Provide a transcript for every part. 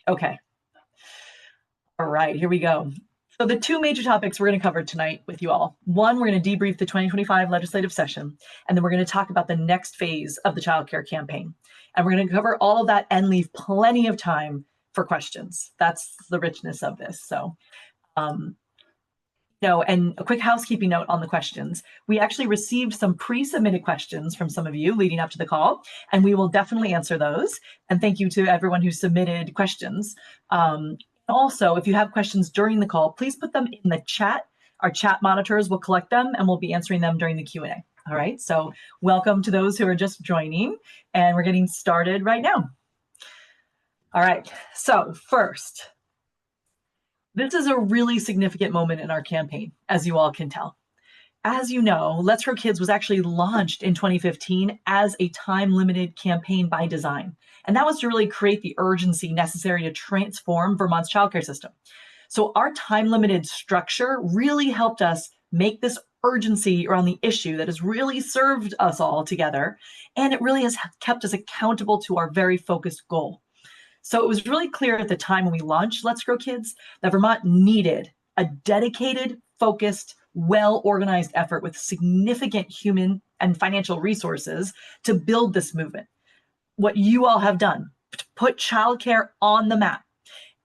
Okay. All right, here we go. So the two major topics we're going to cover tonight with you all. One, we're going to debrief the 2025 legislative session, and then we're going to talk about the next phase of the child care campaign. And we're going to cover all of that and leave plenty of time for questions. That's the richness of this. So, and a quick housekeeping note on the questions. We actually received some pre-submitted questions from some of you leading up to the call, and we will definitely answer those. And thank you to everyone who submitted questions. Also, if you have questions during the call, please put them in the chat. Our chat monitors will collect them and we'll be answering them during the Q&A. All right, so welcome to those who are just joining, and we're getting started right now. All right, so first, this is a really significant moment in our campaign, as you all can tell. As you know, Let's Grow Kids was actually launched in 2015 as a time-limited campaign by design. And that was to really create the urgency necessary to transform Vermont's childcare system. So our time-limited structure really helped us make this urgency around the issue that has really served us all together. And it really has kept us accountable to our very focused goal. So it was really clear at the time when we launched Let's Grow Kids that Vermont needed a dedicated, focused, well-organized effort with significant human and financial resources to build this movement. What you all have done, to put childcare on the map.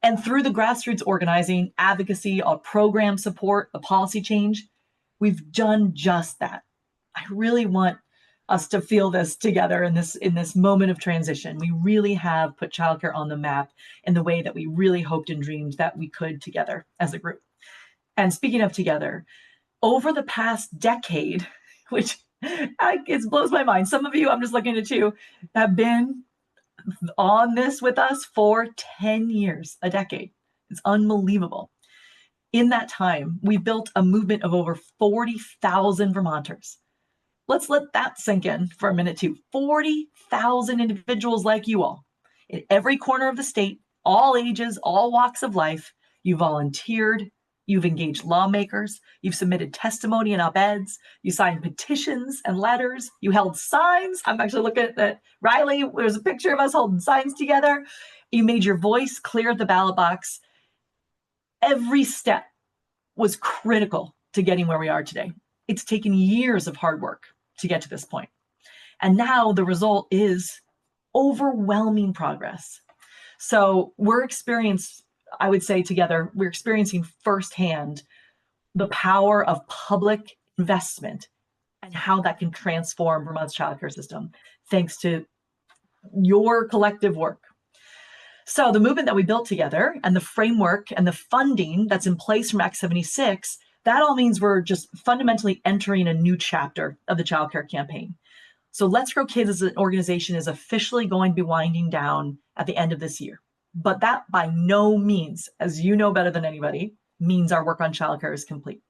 And through the grassroots organizing, advocacy, our program support, the policy change, we've done just that. I really want us to feel this together in this moment of transition. We really have put childcare on the map in the way that we really hoped and dreamed that we could together as a group. And speaking of together, over the past decade, which it blows my mind, some of you, I'm just looking at you, have been on this with us for 10 years, a decade. It's unbelievable. In that time, we built a movement of over 40,000 Vermonters. Let's let that sink in for a minute too. 40,000 individuals like you all in every corner of the state, all ages, all walks of life. You volunteered, you've engaged lawmakers, you've submitted testimony and op-eds, you signed petitions and letters, you held signs. I'm actually looking at Riley, there's a picture of us holding signs together. You made your voice clear at the ballot box. Every step was critical to getting where we are today. It's taken years of hard work to get to this point. And now the result is overwhelming progress. So we're experiencing firsthand the power of public investment and how that can transform Vermont's childcare system, thanks to your collective work. So the movement that we built together and the framework and the funding that's in place from Act 76, that all means we're just fundamentally entering a new chapter of the childcare campaign. So Let's Grow Kids as an organization is officially going to be winding down at the end of this year. But that by no means, as you know better than anybody, means our work on childcare is complete.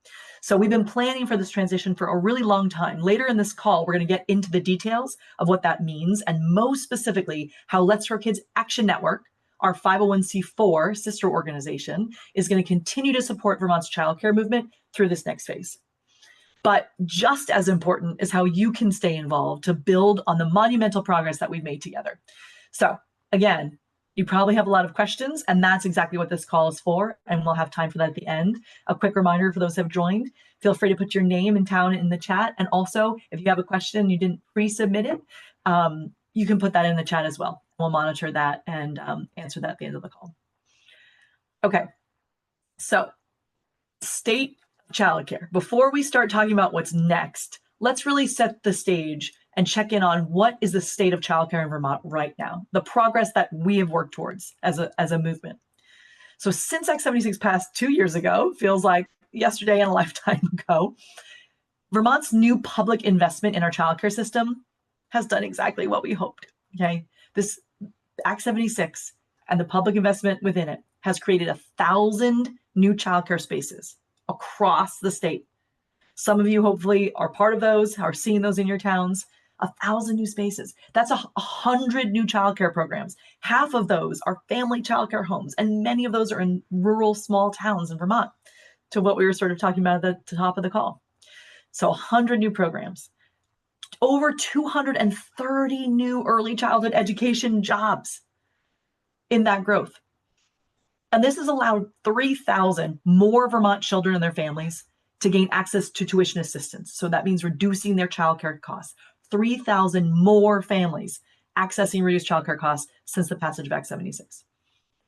So we've been planning for this transition for a really long time. Later in this call, we're going to get into the details of what that means, and most specifically, how Let's Grow Kids Action Network, our 501c4 sister organization, is going to continue to support Vermont's childcare movement through this next phase. But just as important is how you can stay involved to build on the monumental progress that we've made together. So again, you probably have a lot of questions, and that's exactly what this call is for, and we'll have time for that at the end. A quick reminder for those who have joined, feel free to put your name and town in the chat, and also if you have a question you didn't pre-submit it, you can put that in the chat as well. We'll monitor that and answer that at the end of the call. Okay, so state childcare. Before we start talking about what's next, let's really set the stage and check in on what is the state of childcare in Vermont right now, the progress that we have worked towards as a movement. So since Act 76 passed 2 years ago, feels like yesterday and a lifetime ago, Vermont's new public investment in our childcare system has done exactly what we hoped. Okay, this Act 76 and the public investment within it has created 1,000 new childcare spaces across the state. Some of you hopefully are part of those, are seeing those in your towns. 1,000 new spaces. That's 100 new childcare programs. Half of those are family childcare homes, and many of those are in rural small towns in Vermont, to what we were sort of talking about at the top of the call. So 100 new programs. Over 230 new early childhood education jobs in that growth. And this has allowed 3,000 more Vermont children and their families to gain access to tuition assistance. So that means reducing their childcare costs. 3,000 more families accessing reduced childcare costs since the passage of Act 76.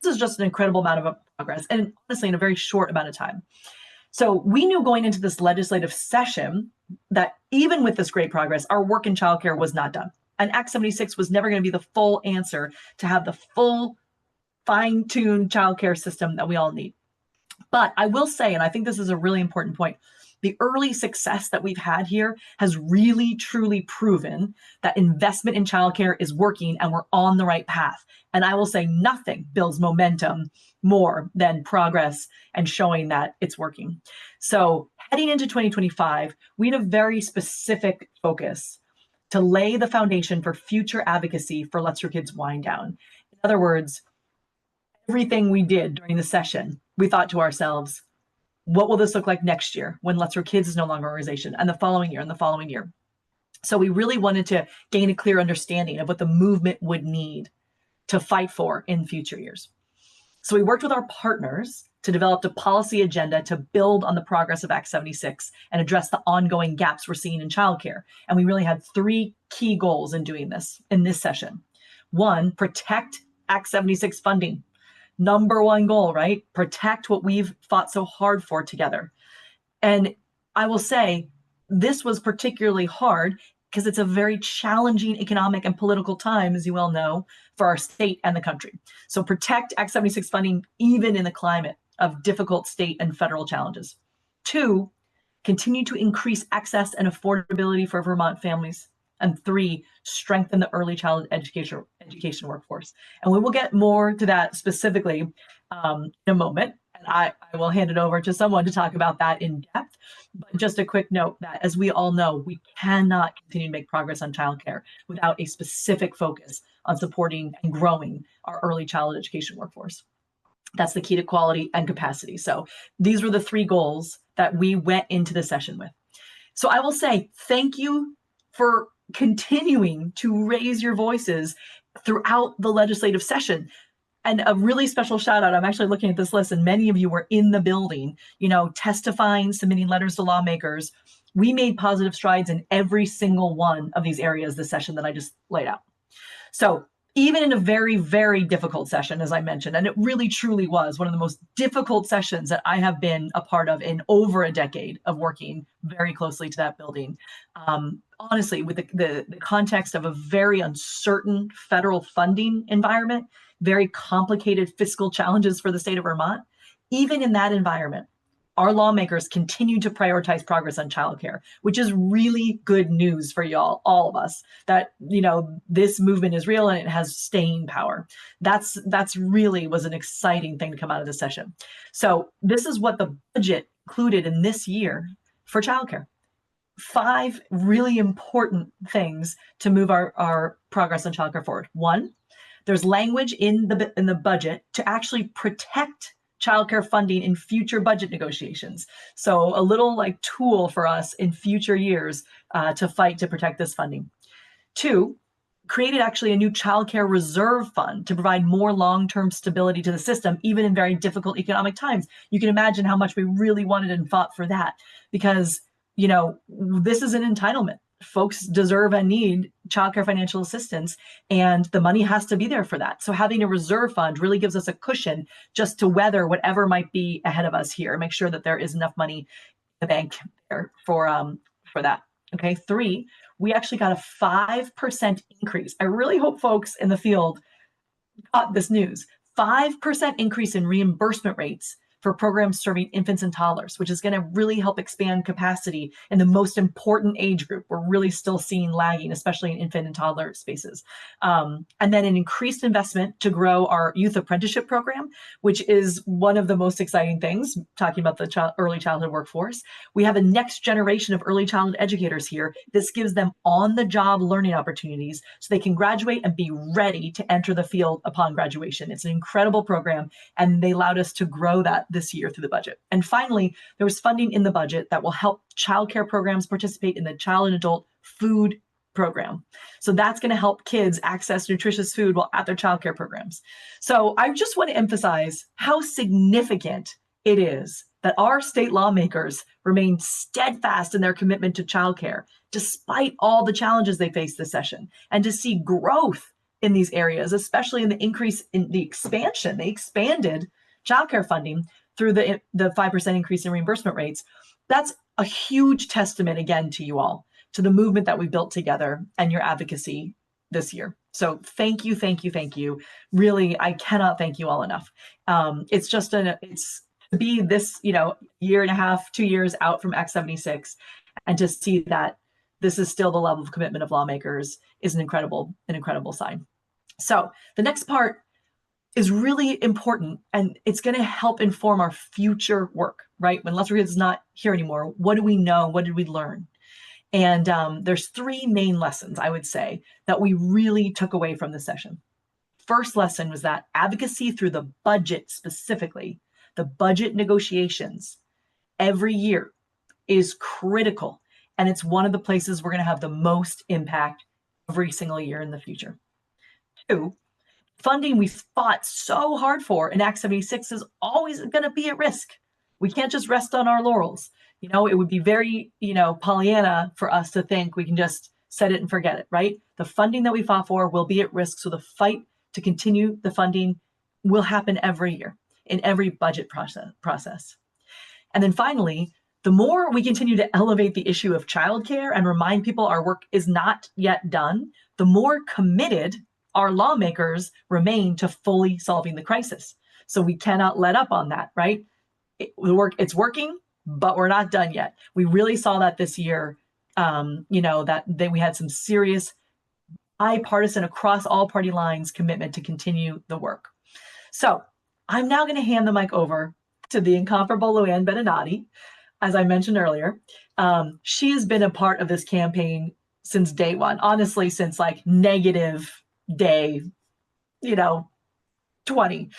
This is just an incredible amount of progress, and honestly, in a very short amount of time. So we knew going into this legislative session that even with this great progress, our work in childcare was not done. And Act 76 was never going to be the full answer to have the full fine-tuned childcare system that we all need. But I will say, and I think this is a really important point, the early success that we've had here has really, truly proven that investment in childcare is working and we're on the right path. And I will say nothing builds momentum more than progress and showing that it's working. So heading into 2025, we had a very specific focus to lay the foundation for future advocacy for Let's Your Kids Wind Down. In other words, everything we did during the session, we thought to ourselves, what will this look like next year when Let's Your Kids is no longer an organization, and the following year and the following year? So we really wanted to gain a clear understanding of what the movement would need to fight for in future years. So we worked with our partners to develop a policy agenda to build on the progress of Act 76 and address the ongoing gaps we're seeing in childcare. And we really had three key goals in doing this in this session. One, protect Act 76 funding. Number one goal, right? Protect what we've fought so hard for together. And I will say this was particularly hard because it's a very challenging economic and political time, as you well know, for our state and the country. So protect Act 76 funding, even in the climate of difficult state and federal challenges. Two, continue to increase access and affordability for Vermont families. And three, strengthen the early childhood education workforce. And we will get more to that specifically in a moment. And I will hand it over to someone to talk about that in depth. But just a quick note that, as we all know, we cannot continue to make progress on childcare without a specific focus on supporting and growing our early childhood education workforce. That's the key to quality and capacity. So these were the three goals that we went into the session with. So I will say thank you for continuing to raise your voices throughout the legislative session. And a really special shout out, I'm actually looking at this list and many of you were in the building, testifying, submitting letters to lawmakers. We made positive strides in every single one of these areas this session that I just laid out. So even in a very, very difficult session, as I mentioned, and it really truly was one of the most difficult sessions that I have been a part of in over a decade of working very closely to that building. Honestly, with the context of a very uncertain federal funding environment, very complicated fiscal challenges for the state of Vermont, even in that environment, our lawmakers continue to prioritize progress on childcare, which is really good news for y'all, all of us, that, this movement is real and it has staying power. That's really was an exciting thing to come out of this session. So this is what the budget included in this year for childcare. 5 really important things to move our progress on childcare forward. One, there's language in the budget to actually protect childcare funding in future budget negotiations. So a little tool for us in future years to fight to protect this funding. 2, created actually a new childcare reserve fund to provide more long-term stability to the system, even in very difficult economic times. You can imagine how much we really wanted and fought for that because, this is an entitlement. Folks deserve and need childcare financial assistance, and the money has to be there for that. So having a reserve fund really gives us a cushion just to weather whatever might be ahead of us here. Make sure that there is enough money in the bank there for that. Okay, 3, we actually got a 5% increase. I really hope folks in the field got this news. 5% increase in reimbursement rates for programs serving infants and toddlers, which is going to really help expand capacity in the most important age group. We're really still seeing lagging, especially in infant and toddler spaces. And then an increased investment to grow our youth apprenticeship program, which is one of the most exciting things, talking about the early childhood workforce. We have a next generation of early childhood educators here. This gives them on-the-job learning opportunities so they can graduate and be ready to enter the field upon graduation. It's an incredible program, and they allowed us to grow that this year through the budget. And finally, there was funding in the budget that will help childcare programs participate in the child and adult food program. So that's going to help kids access nutritious food while at their childcare programs. So I just want to emphasize how significant it is that our state lawmakers remain steadfast in their commitment to childcare, despite all the challenges they face this session, and to see growth in these areas, especially in the increase in the expansion. They expanded childcare funding through the 5% increase in reimbursement rates. That's a huge testament, again, to you all, to the movement that we built together and your advocacy this year. So thank you, thank you, thank you. Really, I cannot thank you all enough. It's just it's to be this, year and a half, 2 years out from Act 76, and to see that this is still the level of commitment of lawmakers is an incredible sign. So the next part is really important, and it's going to help inform our future work, right? When Let's Grow Kids is not here anymore, what do we know? What did we learn? And there's 3 main lessons, I would say, that we really took away from this session. First lesson was that advocacy through the budget, specifically the budget negotiations every year, is critical. And it's one of the places we're going to have the most impact every single year in the future. 2, funding we fought so hard for in Act 76 is always going to be at risk. We can't just rest on our laurels. It would be very, Pollyanna for us to think we can just set it and forget it, right? The funding that we fought for will be at risk. So the fight to continue the funding will happen every year in every budget process. And then finally, the more we continue to elevate the issue of childcare and remind people our work is not yet done, the more committed our lawmakers remain to fully solving the crisis. So we cannot let up on that, right? It's working, but we're not done yet. We really saw that this year, that we had some serious bipartisan, across all party lines, commitment to continue the work. So I'm now going to hand the mic over to the incomparable Luann Beninati. As I mentioned earlier, she has been a part of this campaign since day one, honestly, since like negative day, 20.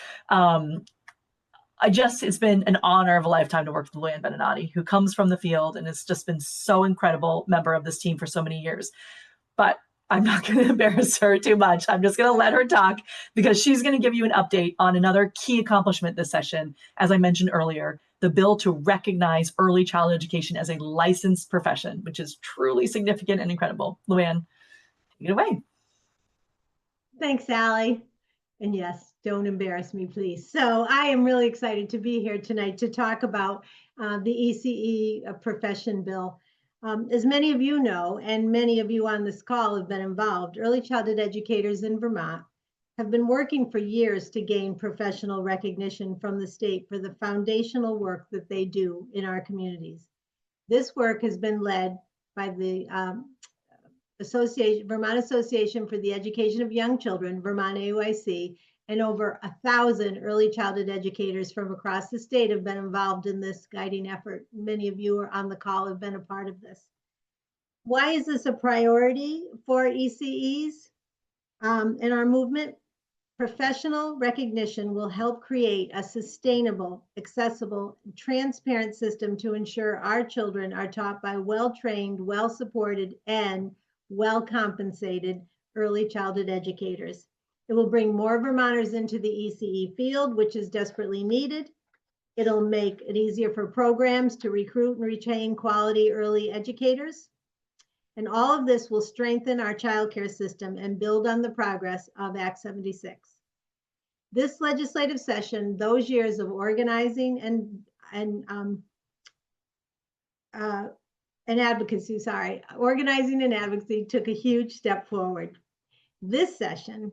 It's been an honor of a lifetime to work with Luann Beninati, who comes from the field and has just been so incredible member of this team for so many years. But I'm not going to embarrass her too much. I'm just going to let her talk, because she's going to give you an update on another key accomplishment this session. As I mentioned earlier, the bill to recognize early childhood education as a licensed profession, which is truly significant and incredible. Luann, take it away. Thanks, Allie. And yes, don't embarrass me, please. So I am really excited to be here tonight to talk about the ECE profession bill. As many of you know, and many of you on this call have been involved, early childhood educators in Vermont have been working for years to gain professional recognition from the state for the foundational work that they do in our communities. This work has been led by the Vermont Association for the Education of Young Children, Vermont AUIC, and over 1,000 early childhood educators from across the state have been involved in this guiding effort. Many of you are on the call have been a part of this. Why is this a priority for ECEs in our movement? Professional recognition will help create a sustainable, accessible, transparent system to ensure our children are taught by well-trained, well-supported, and well-compensated early childhood educators. It will bring more Vermonters into the ECE field, which is desperately needed. It'll make it easier for programs to recruit and retain quality early educators. And all of this will strengthen our childcare system and build on the progress of Act 76. This legislative session, those years of organizing and advocacy, organizing and advocacy took a huge step forward. This session,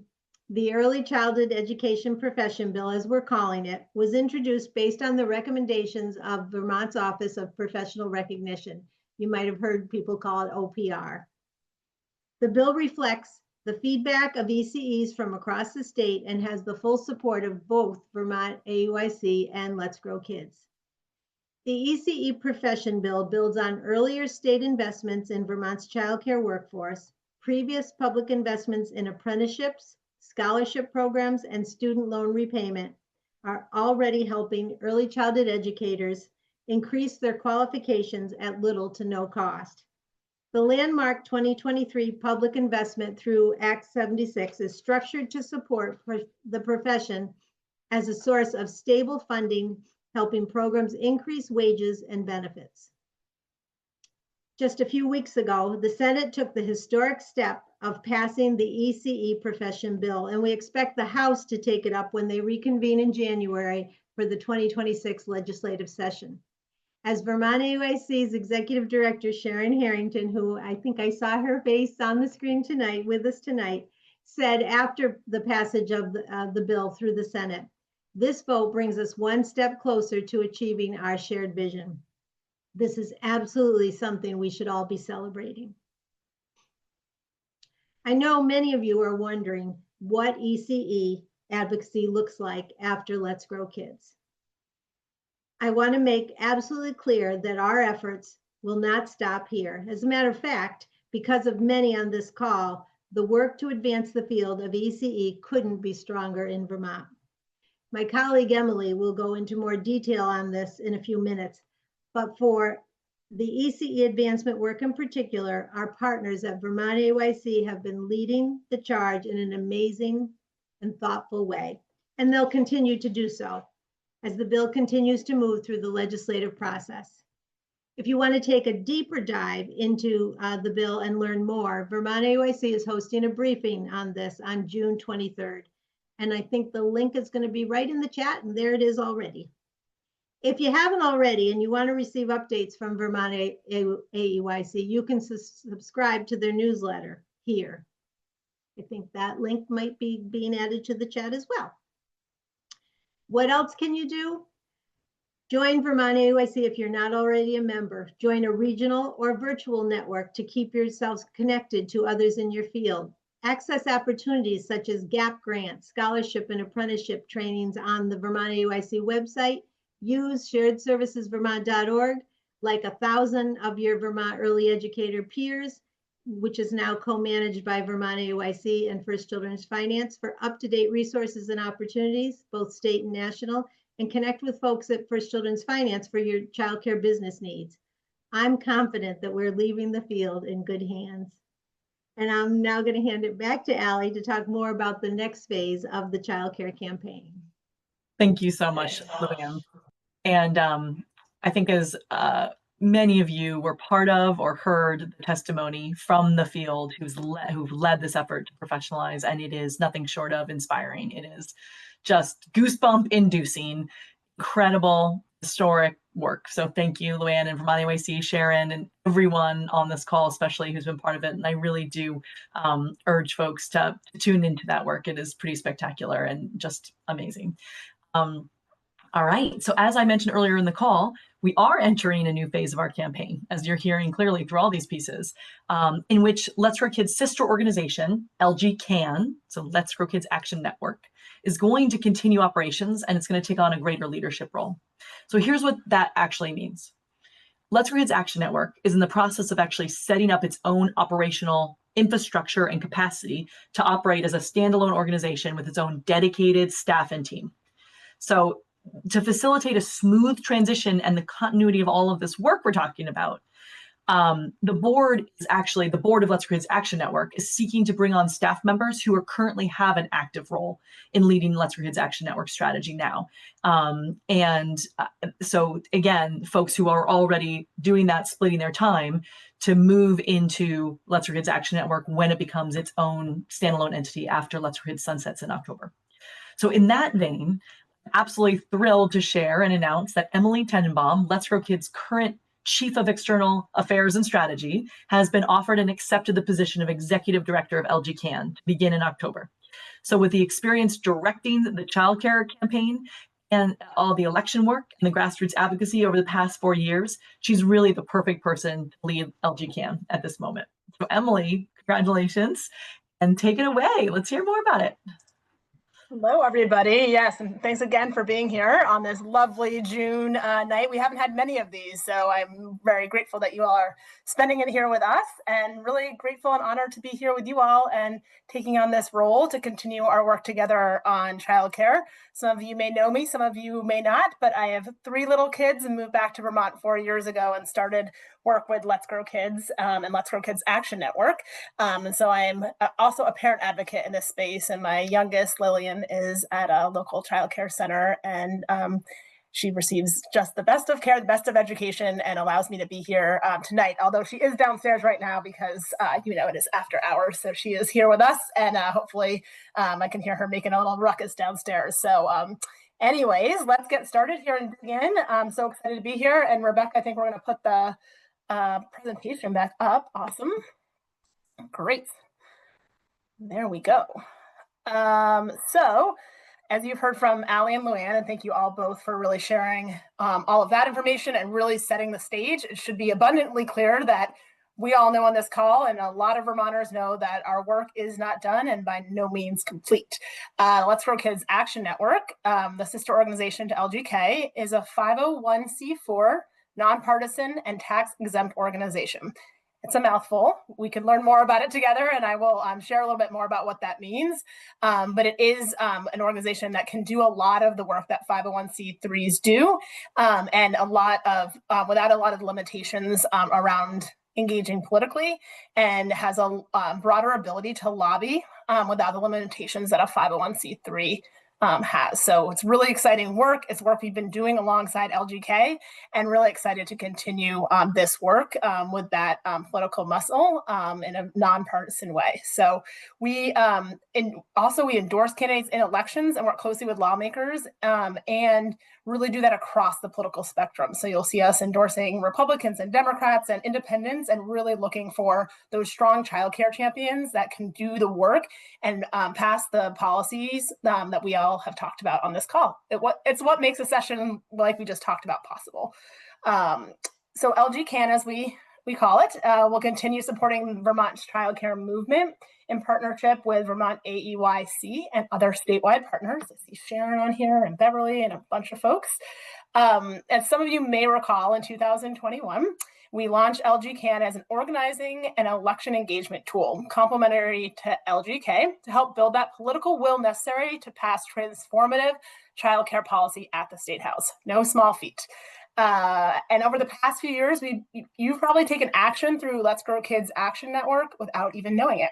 the Early Childhood Education Profession Bill, as we're calling it, was introduced based on the recommendations of Vermont's Office of Professional Recognition. You might have heard people call it OPR. The bill reflects the feedback of ECEs from across the state and has the full support of both Vermont AUIC and Let's Grow Kids. The ECE Profession Bill builds on earlier state investments in Vermont's childcare workforce, previous public investments in apprenticeships, scholarship programs, and student loan repayment are already helping early childhood educators increase their qualifications at little to no cost. The landmark 2023 public investment through Act 76 is structured to support the profession as a source of stable funding, helping programs increase wages and benefits. Just a few weeks ago, the Senate took the historic step of passing the ECE profession bill, and we expect the House to take it up when they reconvene in January for the 2026 legislative session. As Vermont AUIC's Executive Director, Sharon Harrington, who I think I saw her face on the screen tonight with us tonight, said after the passage of the bill through the Senate, this vote brings us one step closer to achieving our shared vision. This is absolutely something we should all be celebrating. I know many of you are wondering what ECE advocacy looks like after Let's Grow Kids. I want to make absolutely clear that our efforts will not stop here. As a matter of fact, because of many on this call, the work to advance the field of ECE couldn't be stronger in Vermont. My colleague Emily will go into more detail on this in a few minutes, but for the ECE advancement work in particular, our partners at Vermont AUIC have been leading the charge in an amazing and thoughtful way, and they'll continue to do so as the bill continues to move through the legislative process. If you want to take a deeper dive into the bill and learn more, Vermont AUIC is hosting a briefing on this on June 23rd. And I think the link is going to be right in the chat, and there it is already. If you haven't already and you want to receive updates from Vermont AUIC, you can subscribe to their newsletter here. I think that link might be being added to the chat as well. What else can you do? Join Vermont AUIC if you're not already a member. Join a regional or virtual network to keep yourselves connected to others in your field. Access opportunities such as GAP grants, scholarship, and apprenticeship trainings on the Vermont AUIC website. Use sharedservicesvermont.org, like 1,000 of your Vermont early educator peers, which is now co-managed by Vermont AUIC and First Children's Finance, for up-to-date resources and opportunities, both state and national, and connect with folks at First Children's Finance for your childcare business needs. I'm confident that we're leaving the field in good hands. And I'm now going to hand it back to Allie to talk more about the next phase of the childcare campaign. Thank you so much, Luann. And I think as many of you were part of or heard the testimony from the field who've led this effort to professionalize, and it is nothing short of inspiring. It is just goosebump inducing, incredible, historic work. So thank you, Luann and Vermont AUIC, Sharon, and everyone on this call, especially who's been part of it. And I really do urge folks to tune into that work. It is pretty spectacular and just amazing. All right, so as I mentioned earlier in the call, we are entering a new phase of our campaign, as you're hearing clearly through all these pieces, in which Let's Grow Kids' sister organization, LG CAN, so Let's Grow Kids Action Network, is going to continue operations, and it's going to take on a greater leadership role. So here's what that actually means. Let's Grow Kids Action Network is in the process of actually setting up its own operational infrastructure and capacity to operate as a standalone organization with its own dedicated staff and team. So to facilitate a smooth transition and the continuity of all of this work we're talking about, the board of Let's Grow Kids Action Network is seeking to bring on staff members who currently have an active role in leading Let's Grow Kids Action Network strategy now. So again, folks who are already doing that, splitting their time to move into Let's Grow Kids Action Network when it becomes its own standalone entity after Let's Grow Kids sunsets in October. So in that vein, absolutely thrilled to share and announce that Emily Tenenbaum, Let's Grow Kids' current Chief of External Affairs and Strategy, has been offered and accepted the position of Executive Director of LG CAN to begin in October. So with the experience directing the childcare campaign and all the election work and the grassroots advocacy over the past 4 years, she's really the perfect person to lead LG CAN at this moment. So Emily, congratulations, and take it away. Let's hear more about it. Hello, everybody. Yes, and thanks again for being here on this lovely June night. We haven't had many of these, so I'm very grateful that you all are spending it here with us, and really grateful and honored to be here with you all and taking on this role to continue our work together on childcare. Some of you may know me, some of you may not, but I have 3 little kids and moved back to Vermont 4 years ago and started work with Let's Grow Kids and Let's Grow Kids Action Network. And so I'm also a parent advocate in this space, and my youngest, Lillian, is at a local childcare center, and she receives just the best of care, the best of education, and allows me to be here tonight, although she is downstairs right now because, it is after hours. So she is here with us, and hopefully I can hear her making a little ruckus downstairs. So anyways, let's get started here and begin. I'm so excited to be here. And Rebecca, I think we're going to put the presentation back up. Awesome. Great. There we go. So as you've heard from Allie and Luann, and thank you all both for really sharing all of that information and really setting the stage, it should be abundantly clear that we all know on this call, and a lot of Vermonters know, that our work is not done and by no means complete. Let's Grow Kids Action Network, the sister organization to LGK, is a 501c4 nonpartisan and tax-exempt organization. It's a mouthful. We can learn more about it together, and I will share a little bit more about what that means. But it is an organization that can do a lot of the work that 501c3s do, and a lot of without a lot of limitations around engaging politically, and has a broader ability to lobby without the limitations that a 501c3 has. So it's really exciting work. It's work we've been doing alongside LGK, and really excited to continue this work with that political muscle in a nonpartisan way. So we we endorse candidates in elections and work closely with lawmakers and really do that across the political spectrum. So you'll see us endorsing Republicans and Democrats and independents, and really looking for those strong childcare champions that can do the work and pass the policies that we all have talked about on this call. It's what makes a session like we just talked about possible. So LGCAN, as we call it, will continue supporting Vermont's childcare movement in partnership with Vermont AEYC and other statewide partners. I see Sharon on here and Beverly and a bunch of folks. As some of you may recall, in 2021, we launched LGCAN as an organizing and election engagement tool, complementary to LGK, to help build that political will necessary to pass transformative childcare policy at the State House. No small feat. And over the past few years, you've probably taken action through Let's Grow Kids Action Network without even knowing it.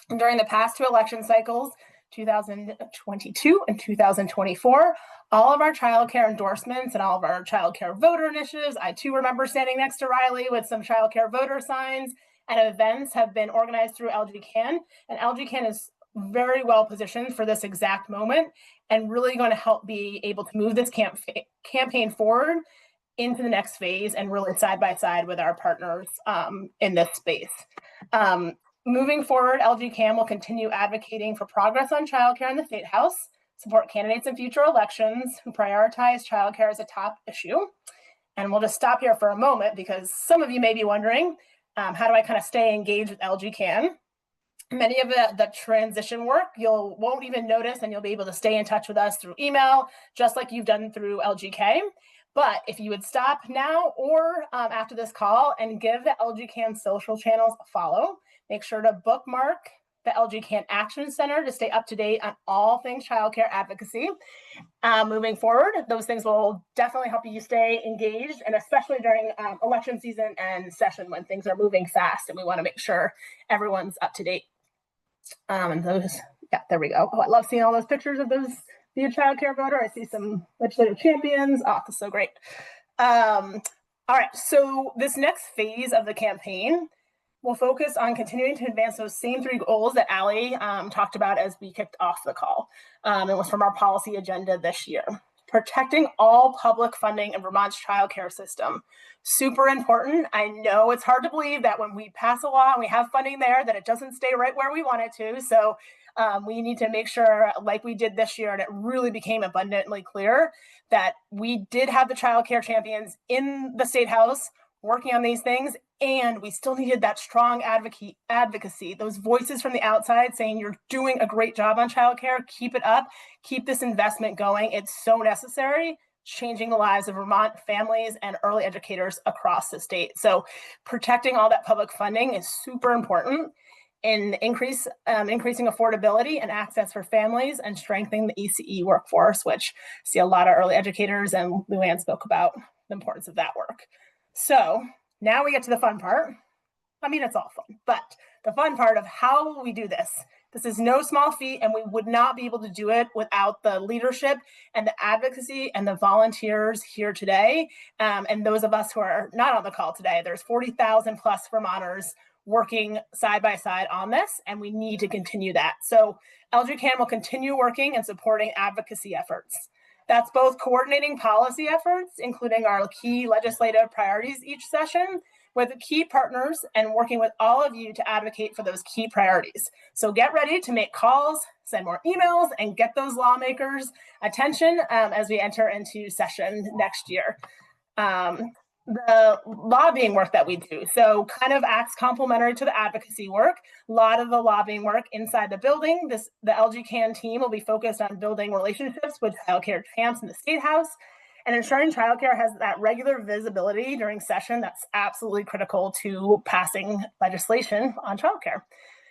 And during the past 2 election cycles, 2022 and 2024, all of our childcare endorsements and all of our childcare voter initiatives, I too remember standing next to Riley with some childcare voter signs, and events have been organized through LGCAN. And LGCAN is very well positioned for this exact moment, and really going to help be able to move this campaign forward into the next phase, and really side by side with our partners in this space. Moving forward, LGCAN will continue advocating for progress on childcare in the State House, support candidates in future elections who prioritize childcare as a top issue. And we'll just stop here for a moment, because some of you may be wondering, how do I kind of stay engaged with LGCAN? Many of the transition work you won't even notice, and you'll be able to stay in touch with us through email, just like you've done through LGK. But if you would stop now or after this call and give the LGCAN social channels a follow, make sure to bookmark the LGCAN Action Center to stay up to date on all things childcare advocacy. Moving forward, those things will definitely help you stay engaged, and especially during election season and session, when things are moving fast and we want to make sure everyone's up to date. And those, yeah, there we go. Oh, I love seeing all those pictures of those be a childcare voter. I see some legislative champions. Oh, that's so great. All right, so this next phase of the campaign will focus on continuing to advance those same 3 goals that Allie talked about as we kicked off the call. It was from our policy agenda this year. Protecting all public funding in Vermont's childcare system. Super important. I know it's hard to believe that when we pass a law and we have funding there, that it doesn't stay right where we want it to. So we need to make sure, like we did this year, and it really became abundantly clear, that we did have the childcare champions in the State House working on these things, and we still needed that strong advocacy, those voices from the outside saying, you're doing a great job on childcare, keep it up, keep this investment going. It's so necessary, changing the lives of Vermont families and early educators across the state. So protecting all that public funding is super important in increasing affordability and access for families and strengthening the ECE workforce, which I see a lot of early educators, and Luann spoke about the importance of that work. So now we get to the fun part. I mean, it's all fun, but the fun part of how will we do this? This is no small feat, and we would not be able to do it without the leadership and the advocacy and the volunteers here today. And those of us who are not on the call today, there's 40,000 plus Vermonters working side by side on this, and we need to continue that. So LGCAN will continue working and supporting advocacy efforts. That's both coordinating policy efforts, including our key legislative priorities each session, with key partners and working with all of you to advocate for those key priorities. So get ready to make calls, send more emails, and get those lawmakers' attention as we enter into session next year. The lobbying work that we do, so kind of acts complementary to the advocacy work. A lot of the lobbying work inside the building, the LGCAN team will be focused on building relationships with childcare champs in the State House and ensuring childcare has that regular visibility during session. That's absolutely critical to passing legislation on childcare.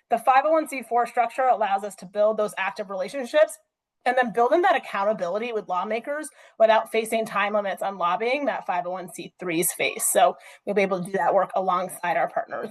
The 501c4 structure allows us to build those active relationships and then building that accountability with lawmakers without facing time limits on lobbying that 501c3s face. So we'll be able to do that work alongside our partners.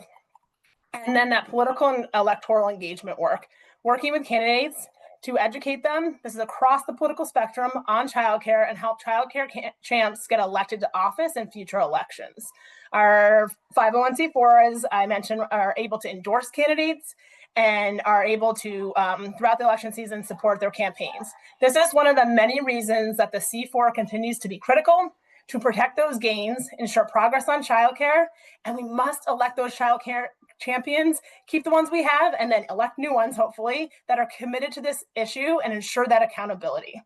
And then that political and electoral engagement work, working with candidates to educate them. This is across the political spectrum on childcare and help childcare champs get elected to office in future elections. Our 501c4, as I mentioned, are able to endorse candidates and are able to, throughout the election season, support their campaigns. This is one of the many reasons that the C4 continues to be critical to protect those gains, ensure progress on childcare, and we must elect those childcare champions, keep the ones we have, and then elect new ones, hopefully, that are committed to this issue and ensure that accountability.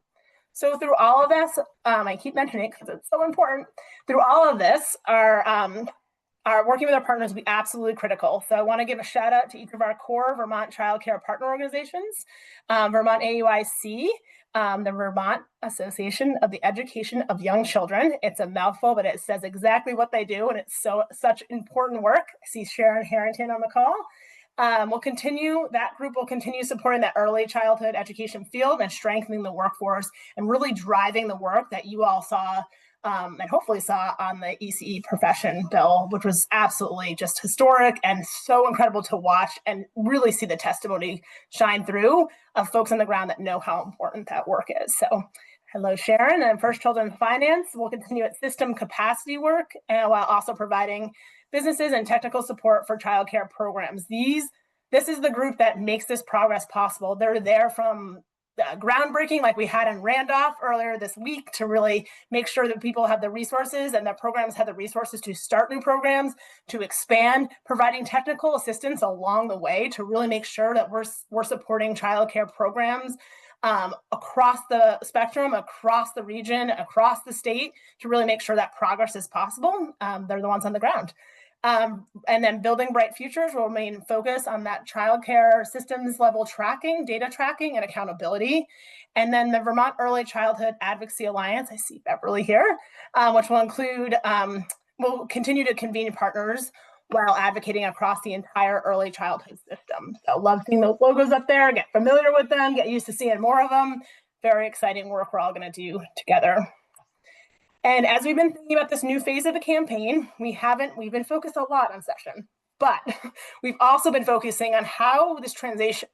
So through all of this, I keep mentioning it because it's so important, through all of this, our working with our partners will be absolutely critical. So I want to give a shout out to each of our core Vermont childcare partner organizations, Vermont AUIC, the Vermont Association of the Education of Young Children. It's a mouthful, but it says exactly what they do, and it's such important work. I see Sharon Harrington on the call. That group will continue supporting that early childhood education field and strengthening the workforce and really driving the work that you all saw and hopefully saw on the ECE profession bill, which was absolutely just historic and so incredible to watch and really see the testimony shine through of folks on the ground that know how important that work is. So hello, Sharon. And First Children Finance will continue its system capacity work while also providing businesses and technical support for childcare programs. This is the group that makes this progress possible. They're there from groundbreaking like we had in Randolph earlier this week to really make sure that people have the resources and that programs have the resources to start new programs, to expand, providing technical assistance along the way to really make sure that we're supporting childcare programs across the spectrum, across the region, across the state to really make sure that progress is possible. They're the ones on the ground. And then Building Bright Futures will remain focused on that childcare systems level tracking, data tracking, and accountability. And then the Vermont Early Childhood Advocacy Alliance, I see Beverly here, which will include, will continue to convene partners while advocating across the entire early childhood system. So love seeing those logos up there, get familiar with them, get used to seeing more of them. Very exciting work we're all gonna do together. And as we've been thinking about this new phase of the campaign, we've been focused a lot on session, but we've also been focusing on how this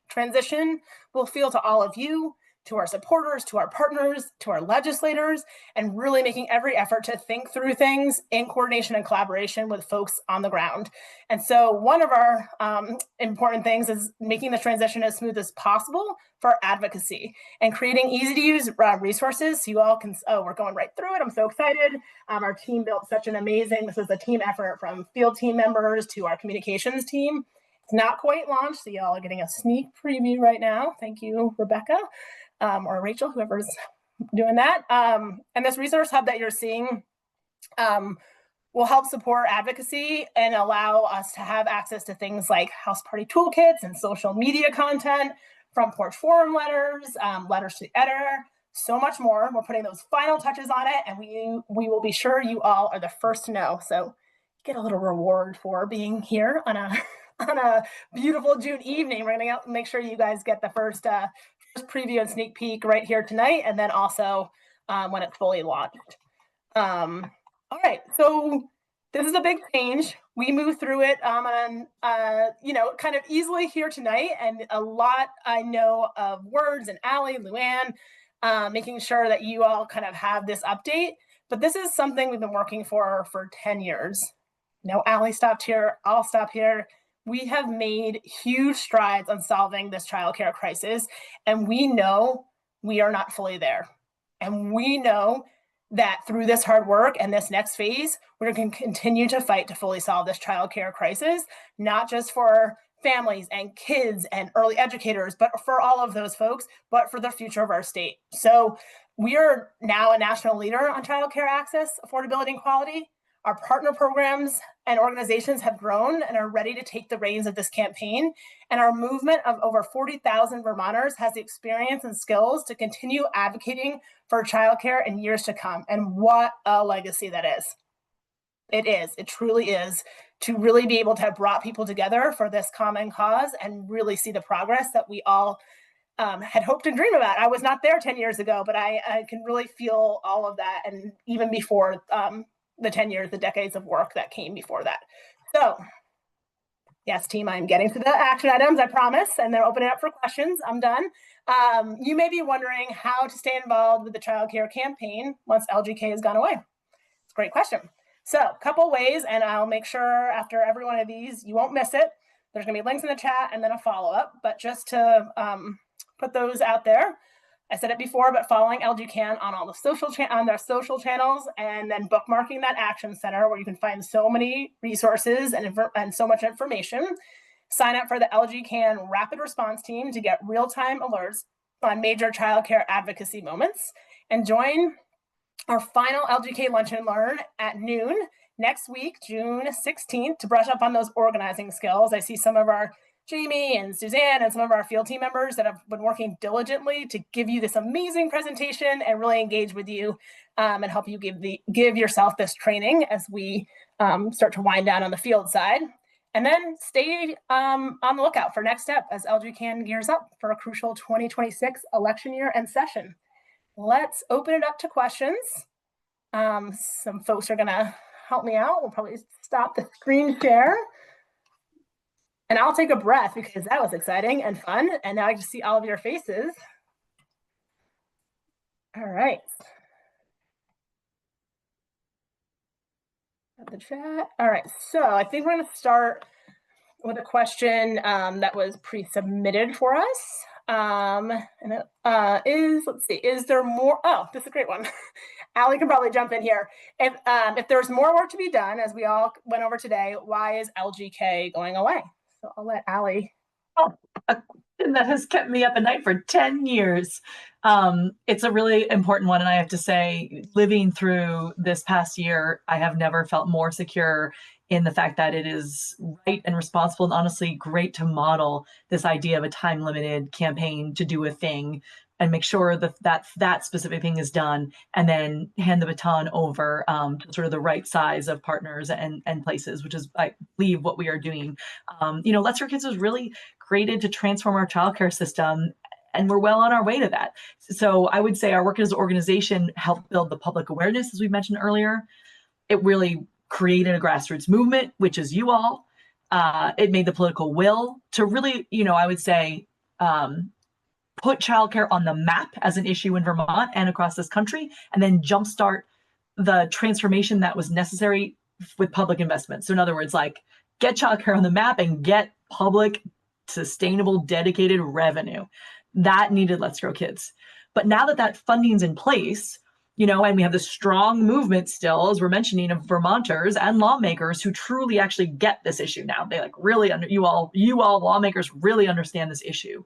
transition will feel to all of you, to our supporters, to our partners, to our legislators, and really making every effort to think through things in coordination and collaboration with folks on the ground. And so one of our important things is making the transition as smooth as possible for advocacy and creating easy to use resources so you all can, we're going right through it. I'm so excited. Our team built such an amazing, this was a team effort from field team members to our communications team. It's not quite launched, so y'all are getting a sneak preview right now. Thank you, Rebecca. Or Rachel, whoever's doing that. And this resource hub that you're seeing will will help support advocacy and allow us to have access to things like house party toolkits and social media content, front porch forum letters, letters to the editor, so much more. We're putting those final touches on it, and we will be sure you all are the first to know. So get a little reward for being here on a beautiful June evening. We're gonna make sure you guys get the first preview and sneak peek right here tonight, and then also when it's fully launched. All right, so this is a big change. We moved through it kind of easily here tonight, and a lot I know of words, and Allie, Luann, making sure that you all kind of have this update. But this is something we've been working for 10 years. Allie stopped here, I'll stop here. We have made huge strides on solving this childcare crisis, and we know we are not fully there. And we know that through this hard work and this next phase, we're going to continue to fight to fully solve this childcare crisis, not just for families and kids and early educators, but for all of those folks, but for the future of our state. So we are now a national leader on childcare access, affordability, and quality. Our partner programs and organizations have grown and are ready to take the reins of this campaign. And our movement of over 40,000 Vermonters has the experience and skills to continue advocating for childcare in years to come. And what a legacy that is. It is, it truly is, to really be able to have brought people together for this common cause and really see the progress that we all had hoped and dreamed about. I was not there 10 years ago, but I can really feel all of that. And even before the 10 years, the decades of work that came before that. So yes, team, I'm getting to the action items, I promise, and they're opening up for questions. I'm done. You may be wondering how to stay involved with the child care campaign once LGK has gone away. It's a great question. So a couple ways, and I'll make sure after every one of these, you won't miss it. There's gonna be links in the chat and then a follow-up, but just to put those out there, I said it before, but following LGCAN on all the on their social channels, and then bookmarking that action center where you can find so many resources and so much information. Sign up for the LGCAN Rapid Response Team to get real-time alerts on major childcare advocacy moments, and join our final LGK Lunch and Learn at noon next week, June 16th, to brush up on those organizing skills. I see some of our Jamie and Suzanne and some of our field team members that have been working diligently to give you this amazing presentation and really engage with you and help you give yourself this training as we start to wind down on the field side. And then stay on the lookout for next step as LGCAN gears up for a crucial 2026 election year and session. Let's open it up to questions. Some folks are gonna help me out. We'll probably stop the screen share. And I'll take a breath because that was exciting and fun. And now I can see all of your faces. All right. Got the chat. All right, so I think we're gonna start with a question that was pre-submitted for us. And it let's see, is there more? Oh, this is a great one. Allie can probably jump in here. If there's more work to be done, as we all went over today, why is LGK going away? So I'll let Allie. Oh, a question that has kept me up at night for 10 years. It's a really important one. And I have to say, living through this past year, I have never felt more secure in the fact that it is right and responsible and honestly great to model this idea of a time-limited campaign to do a thing and make sure that specific thing is done, and then hand the baton over to sort of the right size of partners and places, which is, I believe, what we are doing. Let's for Kids was really created to transform our childcare system, and we're well on our way to that. So I would say our work as an organization helped build the public awareness, as we mentioned earlier. It really created a grassroots movement, which is you all. It made the political will to really, I would say, put childcare on the map as an issue in Vermont and across this country, and then jumpstart the transformation that was necessary with public investment. So in other words, like, get childcare on the map and get public, sustainable, dedicated revenue. That needed Let's Grow Kids. But now that funding's in place, and we have this strong movement still, as we're mentioning, of Vermonters and lawmakers who truly actually get this issue now. They really you all lawmakers really understand this issue.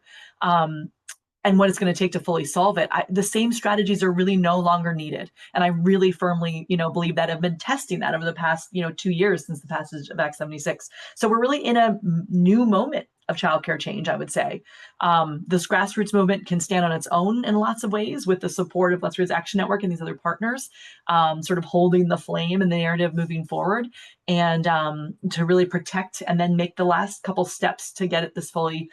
and what it's going to take to fully solve it, the same strategies are really no longer needed. And I really firmly, believe that. I've been testing that over the past, 2 years since the passage of Act 76. So we're really in a new moment of childcare change, I would say. This grassroots movement can stand on its own in lots of ways with the support of Let's Raise Action Network and these other partners, sort of holding the flame and the narrative moving forward, and to really protect and then make the last couple steps to get it this fully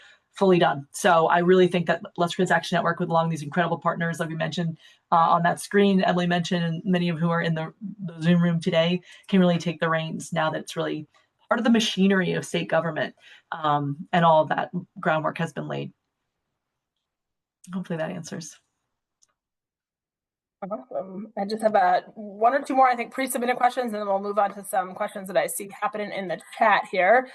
done. So I really think that Let's Raise Action Network, with along these incredible partners like we mentioned on that screen, Emily mentioned, and many of who are in the Zoom room today, can really take the reins now that it's really part of the machinery of state government, and all of that groundwork has been laid. Hopefully that answers. Awesome. I just have one or two more, I think, pre-submitted questions, and then we'll move on to some questions that I see happening in the chat here.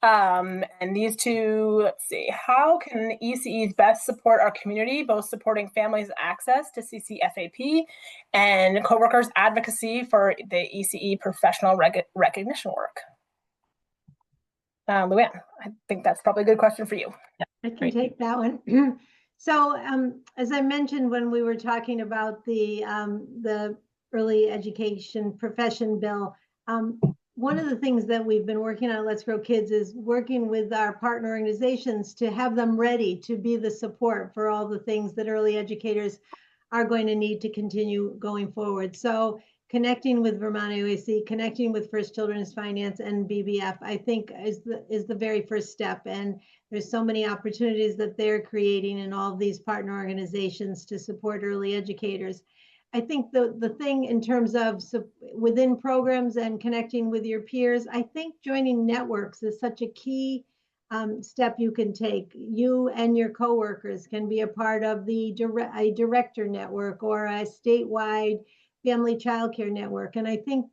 And these two, let's see, how can ECEs best support our community, both supporting families' access to CCFAP and coworkers' advocacy for the ECE professional recognition work? Luann, I think that's probably a good question for you. Yeah, I can take that one. So as I mentioned when we were talking about the early education profession bill, one of the things that we've been working on Let's Grow Kids is working with our partner organizations to have them ready to be the support for all the things that early educators are going to need to continue going forward. So connecting with Vermont AOAC, connecting with First Children's Finance and BBF, I think is the very first step. And there's so many opportunities that they're creating in all of these partner organizations to support early educators. I think the thing in terms of within programs and connecting with your peers, I think joining networks is such a key step you can take. You and your coworkers can be a part of a director network or a statewide family childcare network. And I think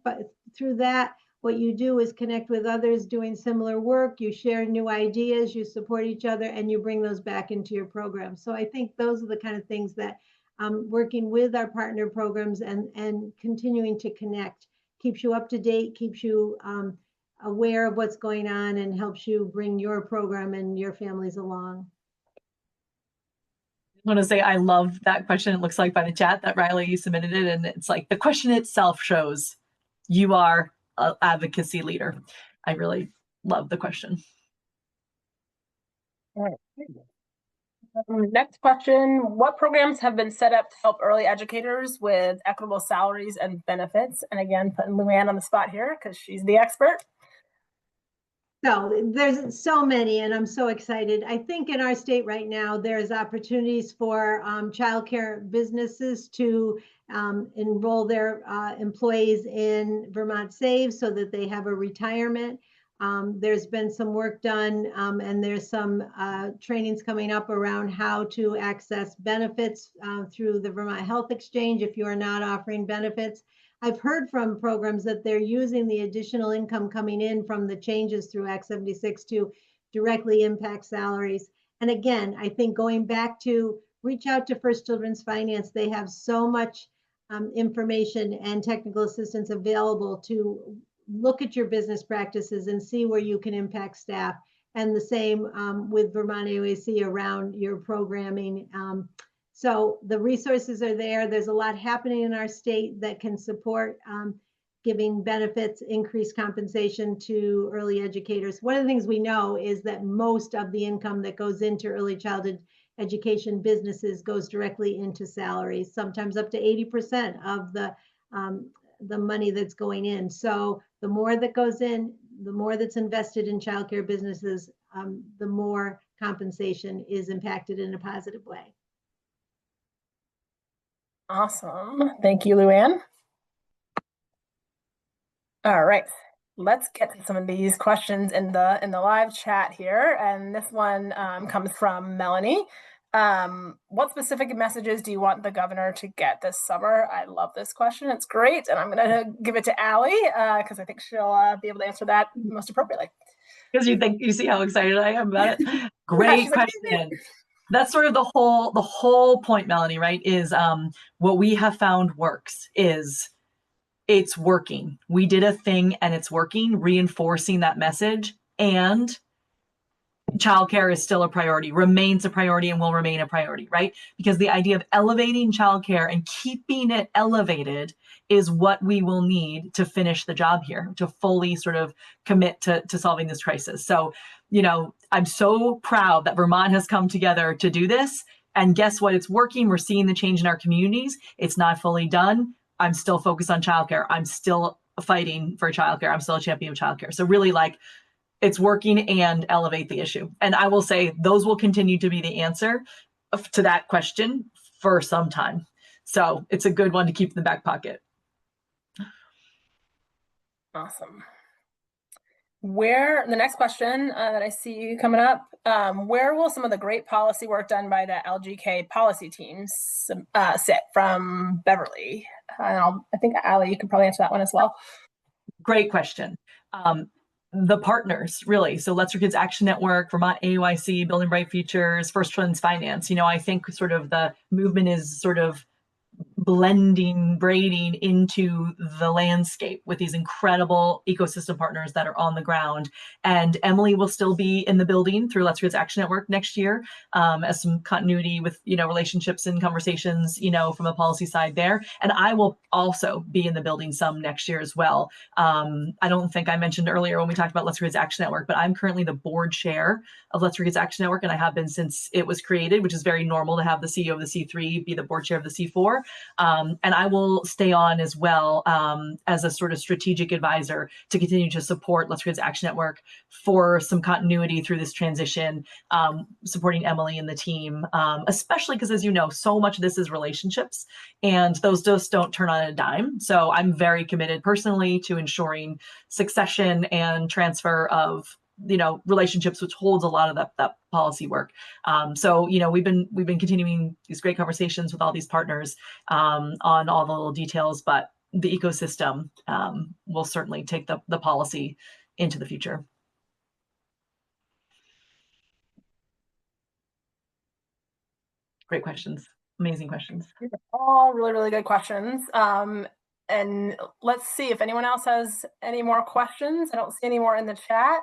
through that, what you do is connect with others doing similar work, you share new ideas, you support each other, and you bring those back into your program. So I think those are the kind of things that working with our partner programs and continuing to connect keeps you up to date, keeps you aware of what's going on, and helps you bring your program and your families along. I want to say I love that question. It looks like by the chat that Riley, you submitted it, and it's like the question itself shows you are an advocacy leader. I really love the question. All right. Next question, what programs have been set up to help early educators with equitable salaries and benefits? And again, putting Luann on the spot here because she's the expert. So there's so many, and I'm so excited. I think in our state right now, there's opportunities for childcare businesses to enroll their employees in Vermont Saves so that they have a retirement. There's been some work done, and there's some trainings coming up around how to access benefits through the Vermont Health Exchange if you are not offering benefits. I've heard from programs that they're using the additional income coming in from the changes through Act 76 to directly impact salaries. And again, I think going back to reach out to First Children's Finance, they have so much information and technical assistance available to look at your business practices and see where you can impact staff. And the same with Vermont AOAC around your programming. So the resources are there. There's a lot happening in our state that can support giving benefits, increased compensation to early educators. One of the things we know is that most of the income that goes into early childhood education businesses goes directly into salaries, sometimes up to 80% of the money that's going in. So the more that goes in, the more that's invested in childcare businesses, the more compensation is impacted in a positive way. Awesome. Thank you, Luann. All right. Let's get to some of these questions in the live chat here. And this one comes from Melanie. What specific messages do you want the governor to get this summer? I love this question. It's great. And I'm going to give it to Allie because I think she'll be able to answer that most appropriately. Because you see how excited I am about it. Great question. That's sort of the whole point, Melanie, right? Is what we have found works is it's working. We did a thing and it's working, reinforcing that message. And childcare is still a priority, remains a priority, and will remain a priority, right? Because the idea of elevating childcare and keeping it elevated is what we will need to finish the job here, to fully sort of commit to solving this crisis. So, you know, I'm so proud that Vermont has come together to do this. And guess what? It's working. We're seeing the change in our communities. It's not fully done. I'm still focused on childcare. I'm still fighting for childcare. I'm still a champion of childcare. So really, like, it's working and elevate the issue. And I will say those will continue to be the answer to that question for some time. So it's a good one to keep in the back pocket. Awesome. Where, the next question that I see coming up, where will some of the great policy work done by the LGK policy teams sit? From Beverly? I think, Ali, you could probably answer that one as well. Great question. The partners, really. So Let's for Kids Action Network, Vermont AUIC, Building Bright Futures, First Twins Finance. You know, I think sort of the movement is sort of braiding into the landscape with these incredible ecosystem partners that are on the ground. And Emily will still be in the building through Let's Kids Action Network next year, as some continuity with, you know, relationships and conversations, you know, from a policy side there. And I will also be in the building some next year as well. I don't think I mentioned earlier when we talked about Let's Kids Action Network, but I'm currently the board chair of Let's Kids Action Network, and I have been since it was created, which is very normal to have the CEO of the C3 be the board chair of the C4. And I will stay on as well as a sort of strategic advisor to continue to support Let's Kids Action Network for some continuity through this transition, supporting Emily and the team, especially because, as you know, so much of this is relationships, and those just don't turn on a dime. So I'm very committed personally to ensuring succession and transfer of, you know, relationships, which holds a lot of that policy work. So, you know, we've been continuing these great conversations with all these partners on all the little details, but the ecosystem will certainly take the policy into the future. Great questions. Amazing questions. These are all really, really good questions. And let's see if anyone else has any more questions. I don't see any more in the chat.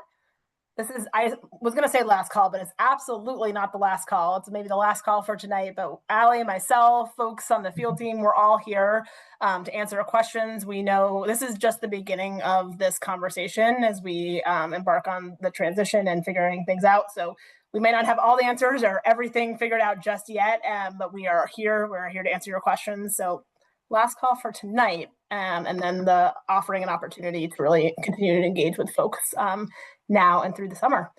This is, I was going to say last call, but it's absolutely not the last call. It's maybe the last call for tonight, but Ali, myself, folks on the field team, we're all here to answer questions. We know this is just the beginning of this conversation as we embark on the transition and figuring things out. So we may not have all the answers or everything figured out just yet, but we are here. We're here to answer your questions. So last call for tonight, and then the offering an opportunity to really continue to engage with folks now and through the summer.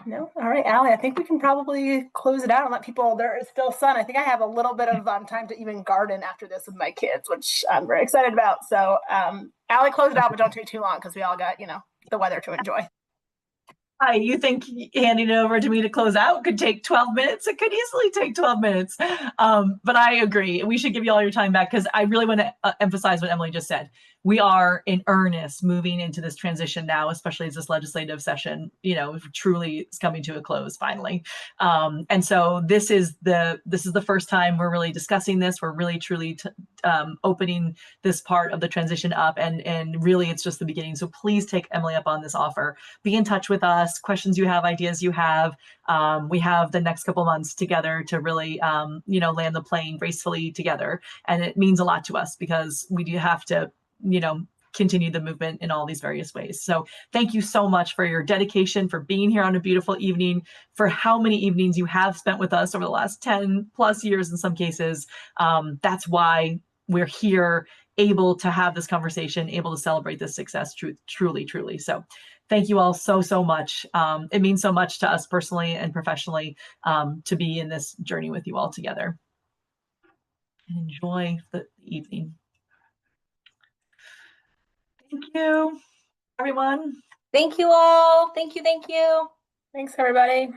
No? All right, Ali, I think we can probably close it out and let people, there is still sun. I think I have a little bit of time to even garden after this with my kids, which I'm very excited about. So Ali, close it out, but don't take too long because we all got, you know, the weather to enjoy. Hi, you think handing it over to me to close out could take 12 minutes? It could easily take 12 minutes. But I agree. We should give you all your time back because I really want to emphasize what Emily just said. We are in earnest moving into this transition now, especially as this legislative session, you know, truly is coming to a close finally. And so this is the first time we're really discussing this. We're really truly opening this part of the transition up, and really it's just the beginning. So please take Emily up on this offer. Be in touch with us. Questions you have, ideas you have. We have the next couple months together to really, you know, land the plane gracefully together. And it means a lot to us because we do have to, you know, continue the movement in all these various ways. So thank you so much for your dedication, for being here on a beautiful evening, for how many evenings you have spent with us over the last 10 plus years in some cases. That's why we're here, able to have this conversation, able to celebrate this success, truly. So thank you all so much. It means so much to us personally and professionally to be in this journey with you all together. And enjoy the evening. Thank you, everyone. Thank you all. Thank you. Thanks, everybody.